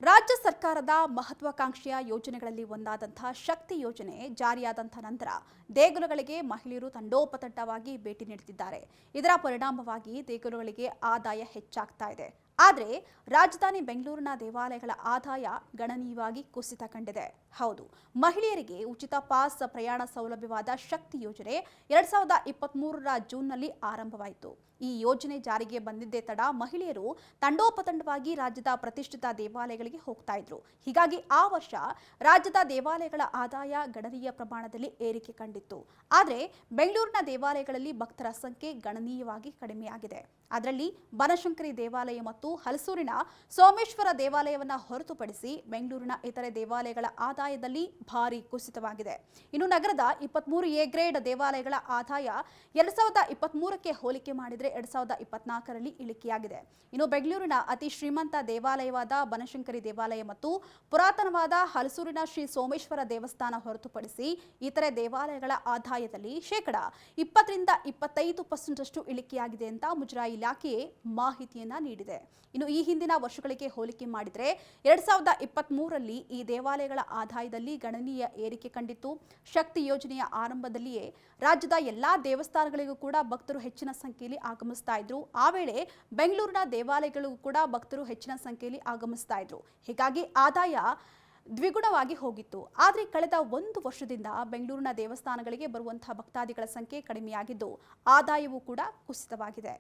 ರಾಜ್ಯ ಸರ್ಕಾರದ ಮಹತ್ವಾಕಾಂಕ್ಷೆಯ ಯೋಜನೆಗಳಲ್ಲಿ ಒಂದಾದಂತಹ ಶಕ್ತಿ ಯೋಜನೆ ಜಾರಿಯಾದಂಥ ನಂತರ ದೇಗುಲಗಳಿಗೆ ಮಹಿಳೆಯರು ತಂಡೋಪತಂಡವಾಗಿ ಭೇಟಿ ನೀಡುತ್ತಿದ್ದಾರೆ. ಇದರ ಪರಿಣಾಮವಾಗಿ ದೇಗುಲಗಳಿಗೆ ಆದಾಯ ಹೆಚ್ಚಾಗ್ತಾ ಇದೆ. ಆದರೆ ರಾಜಧಾನಿ ಬೆಂಗಳೂರಿನ ದೇವಾಲಯಗಳ ಆದಾಯ ಗಣನೀಯವಾಗಿ ಕುಸಿತ ಕಂಡಿದೆ. ಹೌದು, ಮಹಿಳೆಯರಿಗೆ ಉಚಿತ ಪಾಸ್ ಪ್ರಯಾಣ ಸೌಲಭ್ಯವಾದ ಶಕ್ತಿ ಯೋಜನೆ 2023ರ ಜೂನ್ನಲ್ಲಿ ಆರಂಭವಾಯಿತು. ಈ ಯೋಜನೆ ಜಾರಿಗೆ ಬಂದಿದ್ದೇ ತಡ ಮಹಿಳೆಯರು ತಂಡೋಪತಂಡವಾಗಿ ರಾಜ್ಯದ ಪ್ರತಿಷ್ಠಿತ ದೇವಾಲಯಗಳಿಗೆ ಹೋಗ್ತಾ ಇದ್ರು. ಹೀಗಾಗಿ ಆ ವರ್ಷ ರಾಜ್ಯದ ದೇವಾಲಯಗಳ ಆದಾಯ ಗಣನೀಯ ಪ್ರಮಾಣದಲ್ಲಿ ಏರಿಕೆ ಕಂಡಿತ್ತು. ಆದರೆ ಬೆಂಗಳೂರಿನ ದೇವಾಲಯಗಳಲ್ಲಿ ಭಕ್ತರ ಸಂಖ್ಯೆ ಗಣನೀಯವಾಗಿ ಕಡಿಮೆಯಾಗಿದೆ. ಅದರಲ್ಲಿ ಬನಶಂಕರಿ ದೇವಾಲಯ ಮತ್ತು ಹಲಸೂರಿನ ಸೋಮೇಶ್ವರ ದೇವಾಲಯವನ್ನು ಹೊರತುಪಡಿಸಿ ಬೆಂಗಳೂರಿನ ಇತರೆ ದೇವಾಲಯಗಳ ಆದಾಯದಲ್ಲಿ ಭಾರಿ ಕುಸಿತವಾಗಿದೆ. ಇನ್ನು ನಗರದ 23A ಗ್ರೇಡ್ ದೇವಾಲಯಗಳ ಆದಾಯ 2023ಕ್ಕೆ ಹೋಲಿಕೆ ಮಾಡಿದರೆ 2024ರಲ್ಲಿ ಇಳಿಕೆಯಾಗಿದೆ. ಇನ್ನು ಬೆಂಗಳೂರಿನ ಅತಿ ಶ್ರೀಮಂತ ದೇವಾಲಯವಾದ ಬನಶಂಕರಿ ದೇವಾಲಯ ಮತ್ತು ಪುರಾತನವಾದ ಹಲಸೂರಿನ ಶ್ರೀ ಸೋಮೇಶ್ವರ ದೇವಸ್ಥಾನ ಹೊರತುಪಡಿಸಿ ಇತರೆ ದೇವಾಲಯಗಳ ಆದಾಯದಲ್ಲಿ 20% ಇಳಿಕೆಯಾಗಿದೆ ಅಂತ ಮುಜರಾಯಿ ಇಲಾಖೆಯೇ ಮಾಹಿತಿಯನ್ನ ನೀಡಿದೆ. ಇನ್ನು ಈ ಹಿಂದಿನ ವರ್ಷಗಳಿಗೆ ಹೋಲಿಕೆ ಮಾಡಿದರೆ 2023ರಲ್ಲಿ ಈ ದೇವಾಲಯಗಳ ಆದಾಯದಲ್ಲಿ ಗಣನೀಯ ಏರಿಕೆ ಕಂಡಿತ್ತು. ಶಕ್ತಿ ಯೋಜನೆಯ ಆರಂಭದಲ್ಲಿಯೇ ರಾಜ್ಯದ ಎಲ್ಲಾ ದೇವಸ್ಥಾನಗಳಿಗೂ ಕೂಡ ಭಕ್ತರು ಹೆಚ್ಚಿನ ಸಂಖ್ಯೆಯಲ್ಲಿ ಆಗಮಿಸ್ತಾ ಇದ್ರು. ಆ ವೇಳೆ ಬೆಂಗಳೂರಿನ ದೇವಾಲಯಗಳಿಗೂ ಕೂಡ ಭಕ್ತರು ಹೆಚ್ಚಿನ ಸಂಖ್ಯೆಯಲ್ಲಿ ಆಗಮಿಸ್ತಾ ಇದ್ರು. ಹೀಗಾಗಿ ಆದಾಯ ದ್ವಿಗುಣವಾಗಿ ಹೋಗಿತ್ತು. ಆದರೆ ಕಳೆದ ಒಂದು ವರ್ಷದಿಂದ ಬೆಂಗಳೂರಿನ ದೇವಸ್ಥಾನಗಳಿಗೆ ಬರುವಂತಹ ಭಕ್ತಾದಿಗಳ ಸಂಖ್ಯೆ ಕಡಿಮೆಯಾಗಿದ್ದು ಆದಾಯವೂ ಕೂಡ ಕುಸಿತವಾಗಿದೆ.